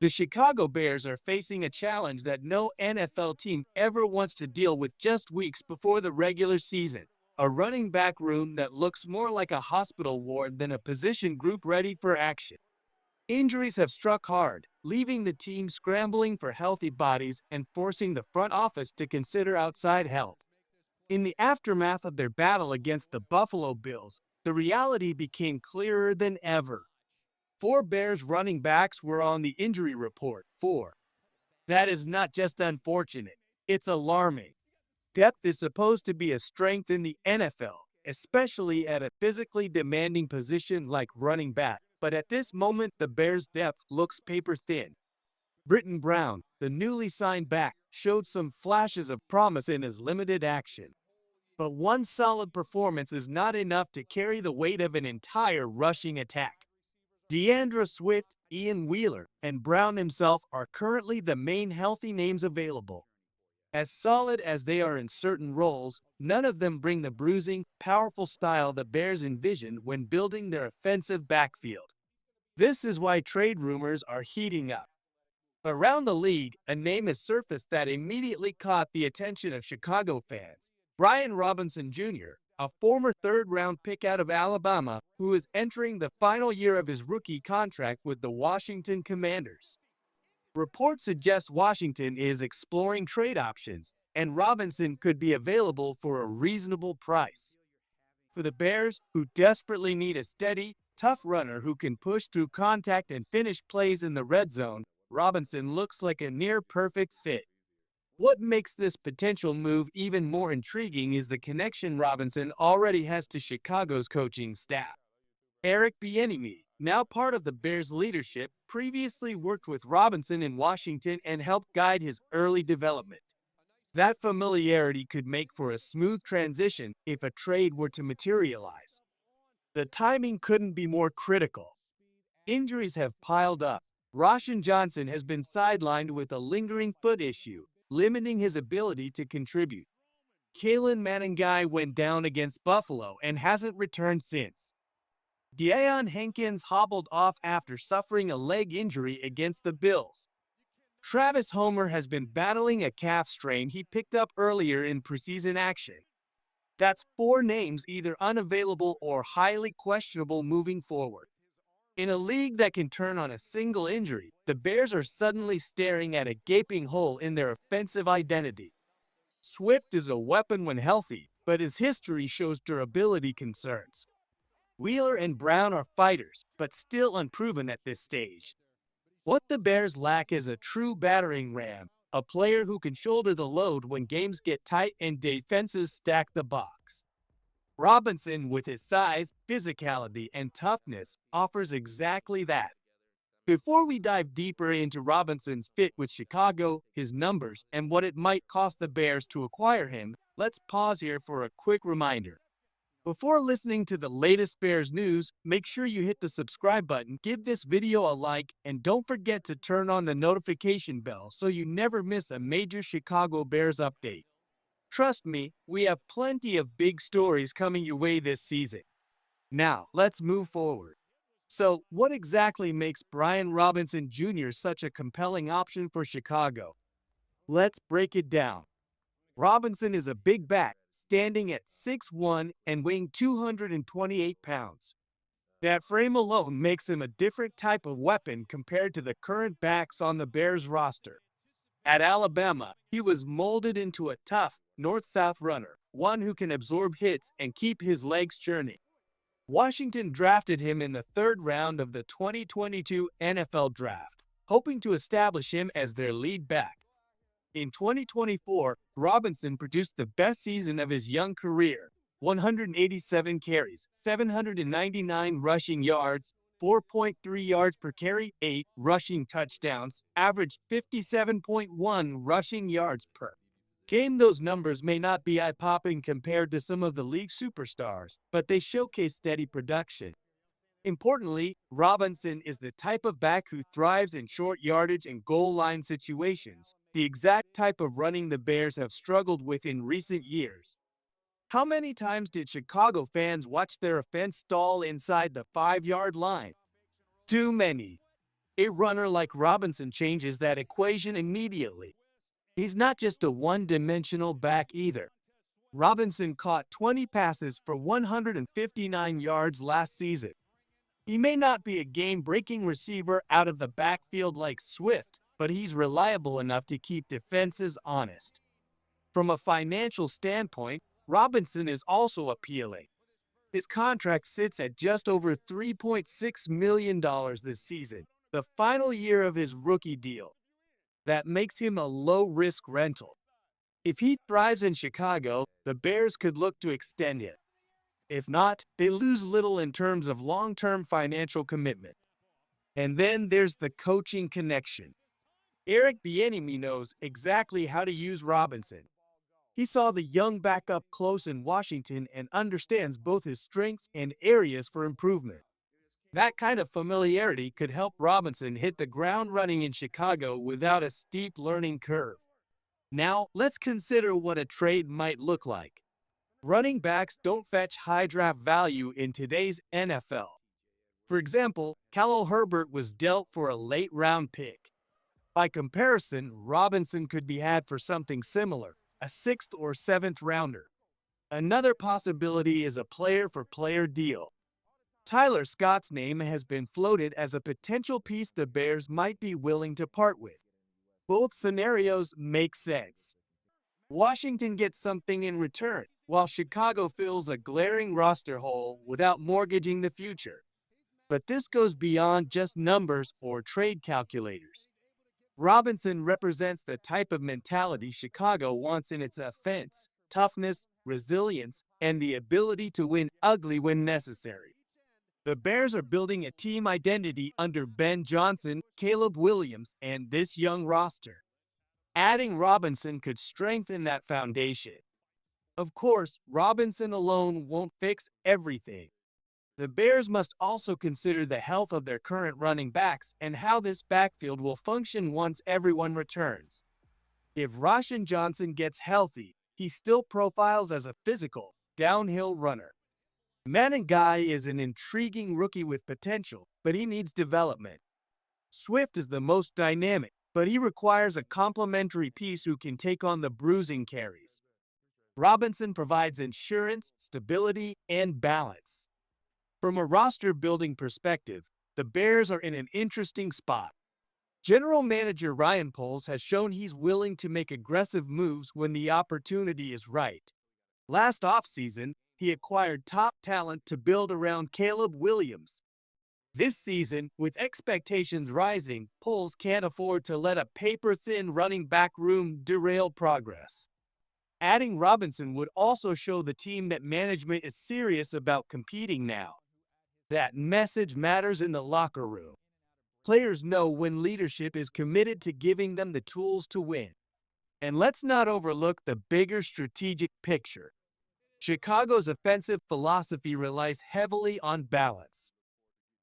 The Chicago Bears are facing a challenge that no NFL team ever wants to deal with just weeks before the regular season. A running back room that looks more like a hospital ward than a position group ready for action. Injuries have struck hard, leaving the team scrambling for healthy bodies and forcing the front office to consider outside help. In the aftermath of their battle against the Buffalo Bills, the reality became clearer than ever. Four Bears running backs were on the injury report. Four. That is not just unfortunate, it's alarming. Depth is supposed to be a strength in the NFL, especially at a physically demanding position like running back. But at this moment, the Bears' depth looks paper thin. Britton Brown, the newly signed back, showed some flashes of promise in his limited action. But one solid performance is not enough to carry the weight of an entire rushing attack. DeAndre Swift, Ian Wheeler, and Brown himself are currently the main healthy names available. As solid as they are in certain roles, none of them bring the bruising, powerful style the Bears envisioned when building their offensive backfield. This is why trade rumors are heating up. Around the league, a name has surfaced that immediately caught the attention of Chicago fans. Brian Robinson Jr., a former third-round pick out of Alabama who is entering the final year of his rookie contract with the Washington Commanders. Reports suggest Washington is exploring trade options, and Robinson could be available for a reasonable price. For the Bears, who desperately need a steady, tough runner who can push through contact and finish plays in the red zone, Robinson looks like a near-perfect fit. What makes this potential move even more intriguing is the connection Robinson already has to Chicago's coaching staff. Eric Bieniemy, now part of the Bears' leadership, previously worked with Robinson in Washington and helped guide his early development. That familiarity could make for a smooth transition if a trade were to materialize. The timing couldn't be more critical. Injuries have piled up. Roschon Johnson has been sidelined with a lingering foot issue, limiting his ability to contribute. Kyle Monangai went down against Buffalo and hasn't returned since. Dieon Hankins hobbled off after suffering a leg injury against the Bills. Travis Homer has been battling a calf strain he picked up earlier in preseason action. That's four names either unavailable or highly questionable moving forward. In a league that can turn on a single injury, the Bears are suddenly staring at a gaping hole in their offensive identity. Swift is a weapon when healthy, but his history shows durability concerns. Wheeler and Brown are fighters, but still unproven at this stage. What the Bears lack is a true battering ram, a player who can shoulder the load when games get tight and defenses stack the box. Robinson, with his size, physicality, and toughness, offers exactly that. Before we dive deeper into Robinson's fit with Chicago, his numbers, and what it might cost the Bears to acquire him, let's pause here for a quick reminder. Before listening to the latest Bears news, make sure you hit the subscribe button, give this video a like, and don't forget to turn on the notification bell so you never miss a major Chicago Bears update. Trust me, we have plenty of big stories coming your way this season. Now, let's move forward. So, what exactly makes Brian Robinson Jr. such a compelling option for Chicago? Let's break it down. Robinson is a big back, standing at 6'1" and weighing 228 pounds. That frame alone makes him a different type of weapon compared to the current backs on the Bears roster. At Alabama, he was molded into a tough, north-south runner, one who can absorb hits and keep his legs churning. Washington drafted him in the third round of the 2022 NFL Draft, hoping to establish him as their lead back. In 2024, Robinson produced the best season of his young career, 187 carries, 799 rushing yards, 4.3 yards per carry, 8 rushing touchdowns, averaged 57.1 rushing yards per game. Those numbers may not be eye-popping compared to some of the league superstars, but they showcase steady production. Importantly, Robinson is the type of back who thrives in short yardage and goal line situations, the exact type of running the Bears have struggled with in recent years. How many times did Chicago fans watch their offense stall inside the 5-yard line? Too many. A runner like Robinson changes that equation immediately. He's not just a one-dimensional back either. Robinson caught 20 passes for 159 yards last season. He may not be a game-breaking receiver out of the backfield like Swift, but he's reliable enough to keep defenses honest. From a financial standpoint, Robinson is also appealing. His contract sits at just over $3.6 million this season, the final year of his rookie deal. That makes him a low-risk rental. If he thrives in Chicago, the Bears could look to extend him. If not, they lose little in terms of long-term financial commitment. And then there's the coaching connection. Eric Bieniemy knows exactly how to use Robinson. He saw the young back up close in Washington and understands both his strengths and areas for improvement. That kind of familiarity could help Robinson hit the ground running in Chicago without a steep learning curve. Now, let's consider what a trade might look like. Running backs don't fetch high draft value in today's NFL. For example, Khalil Herbert was dealt for a late-round pick. By comparison, Robinson could be had for something similar, a 6th or 7th rounder. Another possibility is a player-for-player deal. Tyler Scott's name has been floated as a potential piece the Bears might be willing to part with. Both scenarios make sense. Washington gets something in return, while Chicago fills a glaring roster hole without mortgaging the future. But this goes beyond just numbers or trade calculators. Robinson represents the type of mentality Chicago wants in its offense: toughness, resilience, and the ability to win ugly when necessary. The Bears are building a team identity under Ben Johnson, Caleb Williams, and this young roster. Adding Robinson could strengthen that foundation. Of course, Robinson alone won't fix everything. The Bears must also consider the health of their current running backs and how this backfield will function once everyone returns. If Roschon Johnson gets healthy, he still profiles as a physical, downhill runner. Monangai is an intriguing rookie with potential, but he needs development. Swift is the most dynamic, but he requires a complementary piece who can take on the bruising carries. Robinson provides insurance, stability, and balance. From a roster-building perspective, the Bears are in an interesting spot. General Manager Ryan Poles has shown he's willing to make aggressive moves when the opportunity is right. Last offseason, he acquired top talent to build around Caleb Williams. This season, with expectations rising, Poles can't afford to let a paper-thin running back room derail progress. Adding Robinson would also show the team that management is serious about competing now. That message matters in the locker room. Players know when leadership is committed to giving them the tools to win. And let's not overlook the bigger strategic picture. Chicago's offensive philosophy relies heavily on balance.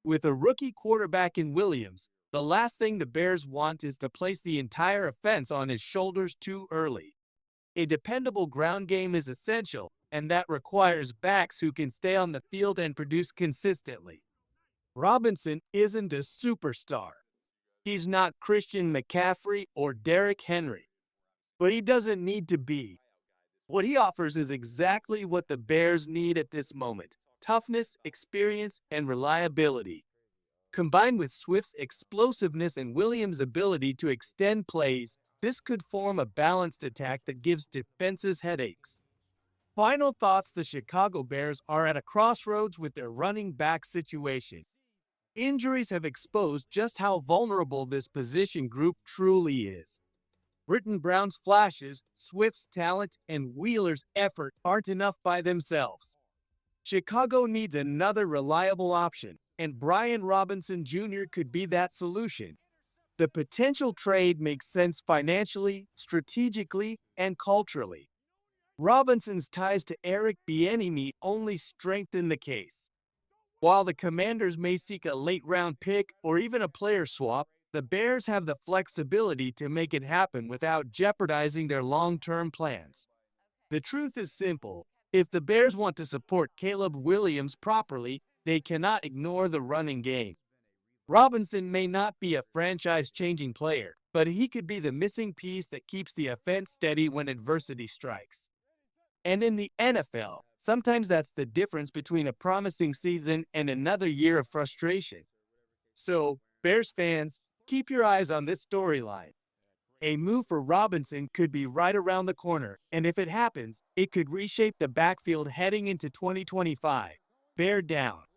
With a rookie quarterback in Williams, the last thing the Bears want is to place the entire offense on his shoulders too early. A dependable ground game is essential, and that requires backs who can stay on the field and produce consistently. Robinson isn't a superstar. He's not Christian McCaffrey or Derrick Henry, but he doesn't need to be. What he offers is exactly what the Bears need at this moment: toughness, experience, and reliability. Combined with Swift's explosiveness and Williams' ability to extend plays, this could form a balanced attack that gives defenses headaches. Final thoughts: the Chicago Bears are at a crossroads with their running back situation. Injuries have exposed just how vulnerable this position group truly is. Britton Brown's flashes, Swift's talent, and Wheeler's effort aren't enough by themselves. Chicago needs another reliable option, and Brian Robinson Jr. could be that solution. The potential trade makes sense financially, strategically, and culturally. Robinson's ties to Eric Bieniemy only strengthen the case. While the Commanders may seek a late-round pick or even a player swap, the Bears have the flexibility to make it happen without jeopardizing their long-term plans. The truth is simple: if the Bears want to support Caleb Williams properly, they cannot ignore the running game. Robinson may not be a franchise-changing player, but he could be the missing piece that keeps the offense steady when adversity strikes. And in the NFL, sometimes that's the difference between a promising season and another year of frustration. So, Bears fans, keep your eyes on this storyline. A move for Robinson could be right around the corner, and if it happens, it could reshape the backfield heading into 2025. Bear down.